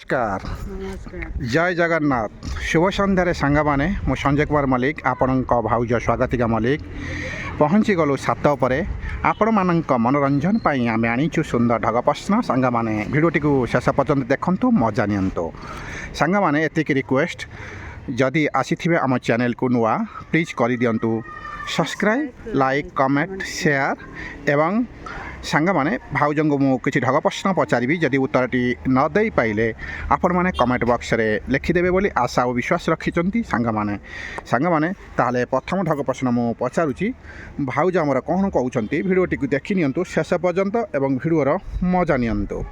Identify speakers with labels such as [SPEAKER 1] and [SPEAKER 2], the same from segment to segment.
[SPEAKER 1] नमस्कार
[SPEAKER 2] नमस्कार।
[SPEAKER 1] जय जगन्नाथ शुभ सन्धार सांगमाने मु संजय कुमार मल्लिक आपण भाउज स्वागतिका मल्लिक पहुँची गलु छात उपरे आपण मानक मनोरंजन पाई आमे आनीचु सुंदर ढग प्रश्न सांगमाने भिडियोटी को शेष पर्यंत देखंतु मजा नियंतु सांगमाने एतिक रिक्वेस्ट जदि आसीथिबे आम चैनल को नुआ प्लीज करि दियंतु सब्सक्राइब लाइक कमेंट शेयर एवं सांग मैंने भाउज को मुझे किसी ढग प्रश्न पचारि जदि उत्तरटी न दे पाइले आपण मैंने कमेंट बॉक्स रे लिखिदेवे बोली आशा और विश्वास रखिंट सांग मैंने ताहले प्रथम ढग प्रश्न मु पचारुची भाउज आमर कौन कहते भिडियोटी को देखि नियंतु शेष पर्यंत एवं भिडियोर मजा नियंतु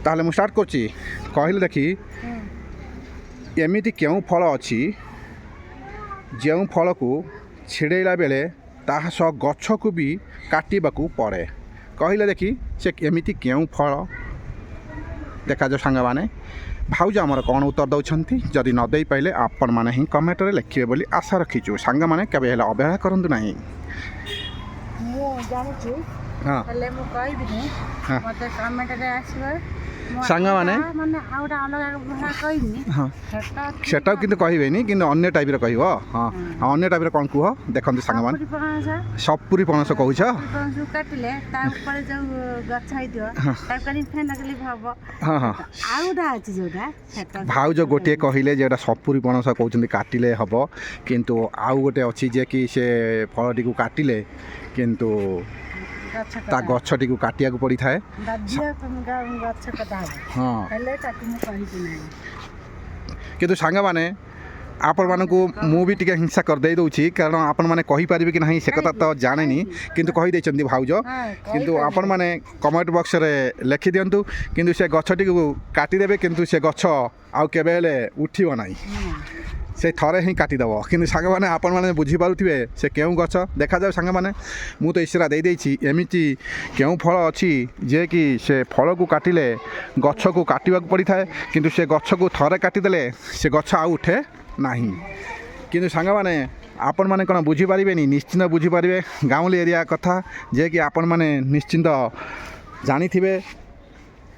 [SPEAKER 1] ताहले मु स्टार्ट करछि कहले देखि एमिति केउ फल अछि जेउ फल को छिड़ेला बेले ताहा सह गछ को भी काटिबाकू पड़े कहले देखि से एमिति केउ फल देखा जो सांग माने भाउज आमर कौन उत्तर दौरान जदि न दे पाइले आपण मैंने ही कमेंट रे लिखिबे बोली आशा रखीचु सांग मैंने केबे हेला अवहेला करंतु नाही
[SPEAKER 2] मु जानिछु
[SPEAKER 1] हां
[SPEAKER 2] हले मु कहि दिनी मते कमेंट रे आसीबे
[SPEAKER 1] सांग माने
[SPEAKER 2] माने आउडा अलग भाषा कहिनी
[SPEAKER 1] हां सेटा किंतु कहिबेनी किंतु अन्य टाइप रे कहिबो हां अन्य टाइप रे कोन कुह देखंतु सांग माने सपुरी पणस कहूछ
[SPEAKER 2] पणस काटिले ता ऊपर जो गछ आइदियो ता कनी फेन गली भाबो
[SPEAKER 1] हां हां
[SPEAKER 2] आउडा अछि जोडा सेटा
[SPEAKER 1] भाउज गोटे कहिले जेटा सपुरी पणस कहउछन्ती काटिले हबो किंतु आउ गोटे अछि जे कि से फलटी को काटिले किंतु ता गछटी को काटिया को पड़ी थाए
[SPEAKER 2] गछ कटा
[SPEAKER 1] हां
[SPEAKER 2] हले ताकू मु कहि दिनै
[SPEAKER 1] किंतु सांग माने आपण मानकू मु भी टिके हिंसा कर दे दउछि कारण आपण माने कहि पारिबे कि नाही से कथा तो जानेनी किंतु कहि दैछन्ती भाउज किंतु आपण माने कमेंट बॉक्स रे लिखि दियंतु किंतु से गछटी को काटि देबे किंतु से गछ आउ केबे ले उठिबो नाही से थरे ही काटिदेव कि सांग मैंने आपण मैंने बुझीपारे से क्यों गछ देखा जाओ सांग मैंने मु तो इशारा दे देछि एमिति क्यों फल अच्छी जे कि से फल को काटिले गछ को काटिबा पड़ी थाए किंतु से गछ को थरे काटिदेले से गछ आ उठे नाही किंतु सांग मैंने आपण मैंने कौन बुझीपारे निश्चिंत बुझीपारे गाँवली एरिया कथा जे कि आपण मैंने निश्चिंत जानी थे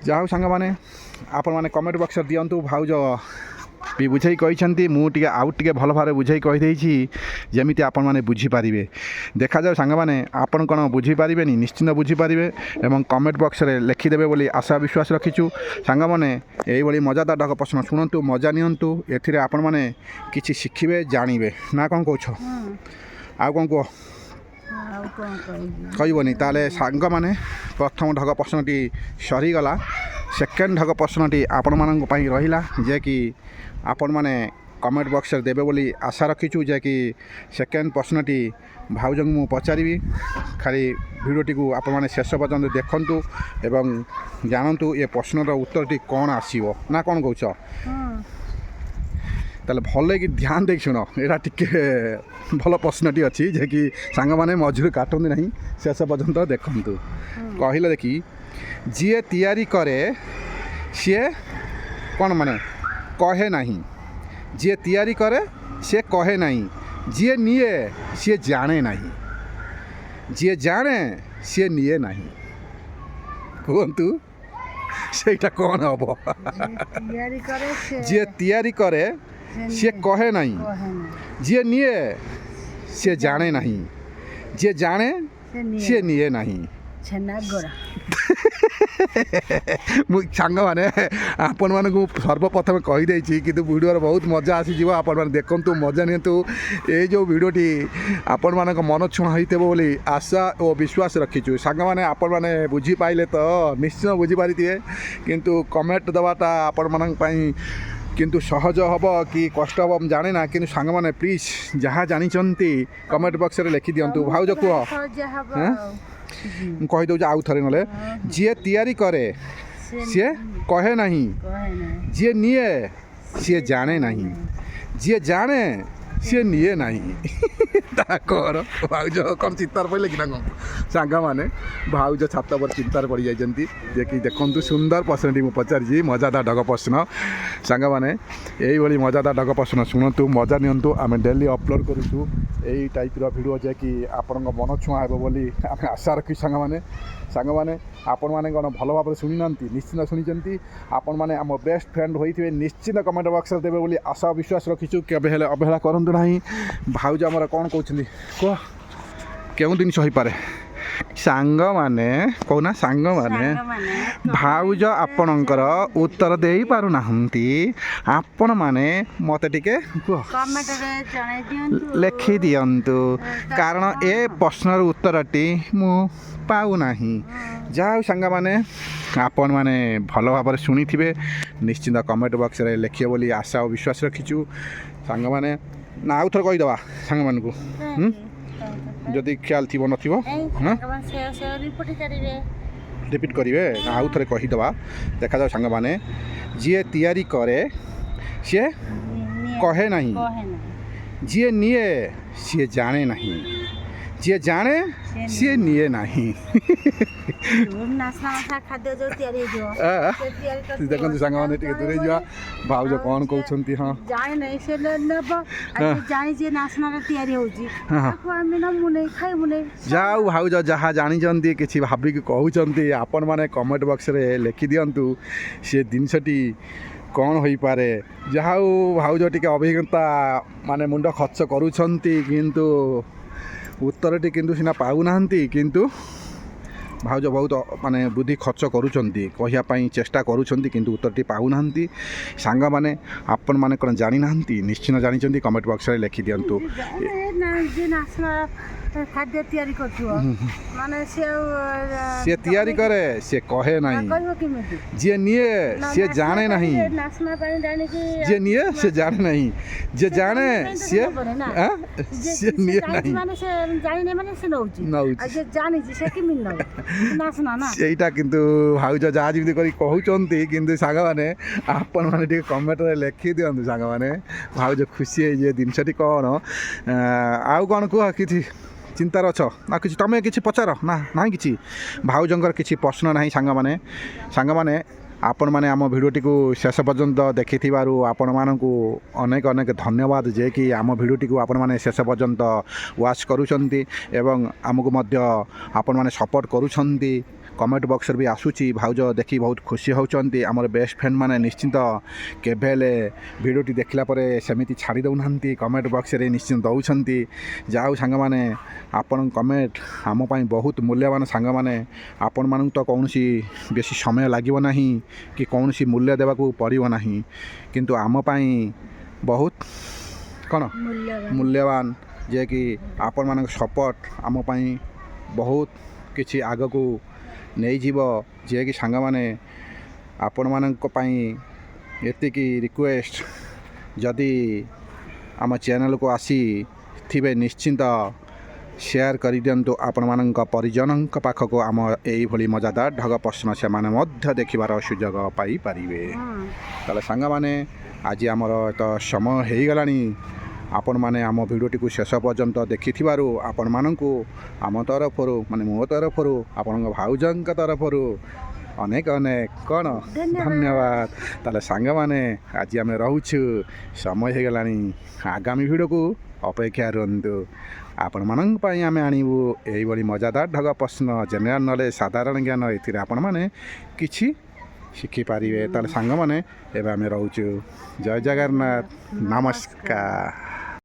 [SPEAKER 1] जाओ सांग मैंने आपण मैंने कमेंट बॉक्स दियंतु भाउज भी बुझाई कही मुझे आउ टे भल भाव बुझाई कहीदे जमी आपण मैंने बुझीपारे देखा जाओ सांग मैंने आपन कौन बुझीपारे निश्चिंत बुझीपारे एवं कमेंट बॉक्स रे लिखिदेवे बोली आशा विश्वास रखीचु सांग मैंने यही मजादार ढग प्रश्न शुणु मजा नियंतु एथिरे आपण मैंने किछि शिखिबे जानिबे ना कौन कौछ आ कौन कह कहबनी ताले सांग मैंने प्रथम ढग प्रश्नटी सरीगला सेकेंड ढग प्रश्नटी आपण मानक पई रहिला जे कि आपण माने कमेंट बॉक्स रे देबे बोली आशा रखीचु जे कि सेकेंड प्रश्नटी भाउज मु पचारिबी खाली भिडियोटी को आपण माने शेष पर्यंत देखंतु एवं जानंतु ये प्रश्नर उत्तरटी कौन आसीबो ना कौन कहूछ ताले भल कि ध्यान देख शुण एटा टिके भल प्रश्नटी अच्छी जे कि सांग माने मजूर काटंदी नहीं शेष पर्यंत देखंतु कहले देखि जी तैयारी करे सी कौन माने कहे नहीं जी तैयारी करे सी कहे नहीं जी निए सी जाने नहीं जी जाने सी निए नहीं कहतु सेटा कौन हम जी तैयारी करे सी कहे नहीं जी निए सी जाने नहीं जी जाने सी निए नहीं सांग मैंने आपण मानक सर्वप्रथम कहीदे कि भिडियो बहुत मजा आसीज आपण मैंने देखु मजा नियंतु ये जो भिडियोटी आपण मानक मन छुआ होते बोली आशा और विश्वास रखीचु सांग मैंने आपण मैंने बुझी पाइले तो निश्चित बुझीपारे किंतु कमेंट दवाटा आपण मानक किंतु सहज हम कि कष्ट हम जाने ना कि सांग मैंने प्लीज जहाँ जानी कमेंट बॉक्स रे लिखि दियंतु भाउज कह कही दौर आउ थे ना जी तैयारी करे सी कहे नहीं जी निए सी जाने नहीं जी जाने सी निए नहीं ତାଙ୍କର ଭାଉଜ କ'ଣ ଚିନ୍ତାରେ ପଡ଼ିଲେ କି ନା କ'ଣ ସାଙ୍ଗମାନେ ଭାଉଜ ଛାତ ଉପରେ ଚିନ୍ତାରେ ପଡ଼ିଯାଇଛନ୍ତି ଯେ ଦେଖନ୍ତୁ ସୁନ୍ଦର ପ୍ରଶ୍ନଟି ମୁଁ ପଚାରିଛି ମଜାଦାର ଢଗ ପ୍ରଶ୍ନ ସାଙ୍ଗମାନେ ଏଇଭଳି ମଜାଦାର ଢଗ ପ୍ରଶ୍ନ ଶୁଣନ୍ତୁ ମଜା ନିଅନ୍ତୁ ଆମେ ଡେଲି ଅପଲୋଡ଼ କରୁଛୁ ଏଇ ଟାଇପ୍ର ଭିଡ଼ିଓ ଯାହାକି ଆପଣଙ୍କ ମନ ଛୁଆଁ ହେବ ବୋଲି ଆମେ ଆଶା ରଖିଛୁ ସାଙ୍ଗମାନେ ଆପଣମାନେ କ'ଣ ଭଲ ଭାବରେ ଶୁଣିନାହାନ୍ତି ନିଶ୍ଚିନ୍ତ ଶୁଣିଛନ୍ତି ଆପଣମାନେ ଆମ ବେଷ୍ଟ ଫ୍ରେଣ୍ଡ ହୋଇଥିବେ ନିଶ୍ଚିନ୍ତ କମେଣ୍ଟ ବକ୍ସରେ ଦେବେ ବୋଲି ଆଶା ବିଶ୍ୱାସ ରଖିଛୁ କେବେ ହେଲେ ଅବହେଳା କରନ୍ତୁ ନାହିଁ ଭାଉଜ ଆମର କ'ଣ କହୁଛନ୍ତି କୁହ କେଉଁ ଜିନିଷ ହୋଇପାରେ ସାଙ୍ଗମାନେ କହୁନା ସାଙ୍ଗମାନେ ଭାଉଜ ଆପଣଙ୍କର ଉତ୍ତର ଦେଇପାରୁନାହାନ୍ତି ଆପଣମାନେ ମୋତେ ଟିକେ କୁହ
[SPEAKER 2] କମେଣ୍ଟରେ ଜଣାଇ ଦିଅନ୍ତୁ
[SPEAKER 1] ଲେଖିଦିଅନ୍ତୁ କାରଣ ଏ ପ୍ରଶ୍ନର ଉତ୍ତରଟି ମୁଁ ପାଉନାହିଁ ଯାହା ହଉ ସାଙ୍ଗମାନେ ଆପଣମାନେ ଭଲ ଭାବରେ ଶୁଣିଥିବେ ନିଶ୍ଚିନ୍ତ କମେଣ୍ଟ ବକ୍ସରେ ଲେଖିବେ ବୋଲି ଆଶା ଓ ବିଶ୍ୱାସ ରଖିଛୁ ସାଙ୍ଗମାନେ ନା ଆଉ ଥରେ କହିଦେବା ସାଙ୍ଗମାନଙ୍କୁ ଯଦି ଖିଆଲ ଥିବ ନଥିବ ରିପିଟ୍ କରିବେ ଆଉ ଥରେ କହିଦେବା ଦେଖାଯାଉ ସାଙ୍ଗମାନେ ଯିଏ ତିଆରି କରେ ସିଏ କହେ ନାହିଁ ଯିଏ ନିଏ ସିଏ ଜାଣେ ନାହିଁ ଯିଏ ଜାଣେ ସିଏ ନିଏ ନାହିଁ ଦେଖନ୍ତୁ ସାଙ୍ଗମାନେ ଟିକେ ଦୂରେଇ ଯିବା ଭାଉଜ କ'ଣ କହୁଛନ୍ତି ହଁ ଯାଉ ଭାଉଜ ଯାହା ଜାଣିଛନ୍ତି କିଛି ଭାବିକି କହୁଛନ୍ତି ଆପଣମାନେ କମେଣ୍ଟ ବକ୍ସରେ ଲେଖିଦିଅନ୍ତୁ ସେ ଜିନିଷଟି କ'ଣ ହୋଇପାରେ ଯାହା ହଉ ଭାଉଜ ଟିକେ ଅଭିଜ୍ଞତା ମାନେ ମୁଣ୍ଡ ଖର୍ଚ୍ଚ କରୁଛନ୍ତି କିନ୍ତୁ ଉତ୍ତରଟି କିନ୍ତୁ ସିନା ପାଉନାହାନ୍ତି କିନ୍ତୁ ଭାଉଜ ବହୁତ ମାନେ ବୁଦ୍ଧି ଖର୍ଚ୍ଚ କରୁଛନ୍ତି କହିବା ପାଇଁ ଚେଷ୍ଟା କରୁଛନ୍ତି କିନ୍ତୁ ଉତ୍ତରଟି ପାଉନାହାନ୍ତି ସାଙ୍ଗମାନେ ଆପଣମାନେ କ'ଣ ଜାଣିନାହାନ୍ତି ନିଶ୍ଚିନ୍ତ ଜାଣିଛନ୍ତି କମେଣ୍ଟ ବକ୍ସରେ ଲେଖିଦିଅନ୍ତୁ
[SPEAKER 2] ଖାଦ୍ୟ ତିଆରି କରୁଥିବ ମାନେ
[SPEAKER 1] ସିଏ ତିଆରି କରେ ସିଏ କହେ ନାହିଁ ଯିଏ ନିଏ ସିଏ ଜାଣେ ନାହିଁ ଯିଏ ନିଏ ସେ ଜାଣେ ନାହିଁ ଯିଏ ଜାଣେ ସିଏ ସିଏ ନିଏ ନାହିଁ ସେଇଟା କିନ୍ତୁ ଭାଉଜ ଯାହା ଯେମିତି କରି କହୁଛନ୍ତି କିନ୍ତୁ ସାଙ୍ଗମାନେ ଆପଣମାନେ ଟିକେ କମେଣ୍ଟରେ ଲେଖିଦିଅନ୍ତୁ ସାଙ୍ଗମାନେ ଭାଉଜ ଖୁସି ହେଇଯିବେ ଜିନିଷଟି କ'ଣ ଆଉ କ'ଣ କୁହ କିଛି ଚିନ୍ତାରେ ଅଛ ନା କିଛି ତମେ କିଛି ପଚାର ନା ନାହିଁ କିଛି ଭାଉଜଙ୍କର କିଛି ପ୍ରଶ୍ନ ନାହିଁ ସାଙ୍ଗମାନେ ଆପଣମାନେ ଆମ ଭିଡ଼ିଓଟିକୁ ଶେଷ ପର୍ଯ୍ୟନ୍ତ ଦେଖିଥିବାରୁ ଆପଣମାନଙ୍କୁ ଅନେକ ଅନେକ ଧନ୍ୟବାଦ ଯେ କି ଆମ ଭିଡ଼ିଓଟିକୁ ଆପଣମାନେ ଶେଷ ପର୍ଯ୍ୟନ୍ତ ୱାଚ୍ କରୁଛନ୍ତି ଏବଂ ଆମକୁ ମଧ୍ୟ ଆପଣମାନେ ସପୋର୍ଟ କରୁଛନ୍ତି କମେଣ୍ଟ ବକ୍ସରେ ବି ଆସୁଛି ଭାଉଜ ଦେଖି ବହୁତ ଖୁସି ହେଉଛନ୍ତି ଆମର ବେଷ୍ଟ ଫ୍ରେଣ୍ଡ ମାନେ ନିଶ୍ଚିନ୍ତ କେବେ ହେଲେ ଭିଡ଼ିଓଟି ଦେଖିଲା ପରେ ସେମିତି ଛାଡ଼ି ଦେଉନାହାନ୍ତି କମେଣ୍ଟ ବକ୍ସରେ ନିଶ୍ଚିନ୍ତ ଦେଉଛନ୍ତି ଯାଉ ସାଙ୍ଗମାନେ ଆପଣଙ୍କ କମେଣ୍ଟ ଆମ ପାଇଁ ବହୁତ ମୂଲ୍ୟବାନ ସାଙ୍ଗମାନେ ଆପଣମାନଙ୍କୁ ତ କୌଣସି ବେଶୀ ସମୟ ଲାଗିବ ନାହିଁ କି କୌଣସି ମୂଲ୍ୟ ଦେବାକୁ ପଡ଼ିବ ନାହିଁ କିନ୍ତୁ ଆମ ପାଇଁ ବହୁତ କ'ଣ ମୂଲ୍ୟବାନ ଯେ କି ଆପଣମାନଙ୍କ ସପୋର୍ଟ ଆମ ପାଇଁ ବହୁତ କିଛି ଆଗକୁ ନେଇଯିବ ଯିଏକି ସାଙ୍ଗମାନେ ଆପଣମାନଙ୍କ ପାଇଁ ଏତିକି ରିକ୍ୱେଷ୍ଟ ଯଦି ଆମ ଚ୍ୟାନେଲକୁ ଆସିଥିବେ ନିଶ୍ଚିନ୍ତ ସେୟାର କରିଦିଅନ୍ତୁ ଆପଣମାନଙ୍କ ପରିଜନଙ୍କ ପାଖକୁ ଆମ ଏଇଭଳି ମଜାଦାର ଢଗ ପ୍ରଶ୍ନ ସେମାନେ ମଧ୍ୟ ଦେଖିବାର ସୁଯୋଗ ପାଇପାରିବେ ତାହେଲେ ସାଙ୍ଗମାନେ ଆଜି ଆମର ତ ସମୟ ହେଇଗଲାଣି ଆପଣମାନେ ଆମ ଭିଡ଼ିଓଟିକୁ ଶେଷ ପର୍ଯ୍ୟନ୍ତ ଦେଖିଥିବାରୁ ଆପଣମାନଙ୍କୁ ଆମ ତରଫରୁ ମାନେ ମୋ ତରଫରୁ ଆପଣଙ୍କ ଭାଉଜଙ୍କ ତରଫରୁ ଅନେକ ଅନେକ କ'ଣ ଧନ୍ୟବାଦ ତାହେଲେ ସାଙ୍ଗମାନେ ଆଜି ଆମେ ରହୁଛୁ ସମୟ ହେଇଗଲାଣି ଆଗାମୀ ଭିଡ଼ିଓକୁ ଅପେକ୍ଷା ରୁହନ୍ତୁ ଆପଣମାନଙ୍କ ପାଇଁ ଆମେ ଆଣିବୁ ଏଇଭଳି ମଜାଦାର ଢଗ ପ୍ରଶ୍ନ ଜେନେରାଲ ନଲେଜ ସାଧାରଣ ଜ୍ଞାନ ଏଥିରେ ଆପଣମାନେ କିଛି ଶିଖିପାରିବେ ତାହେଲେ ସାଙ୍ଗମାନେ ଏବେ ଆମେ ରହୁଛୁ ଜୟ ଜଗନ୍ନାଥ ନମସ୍କାର।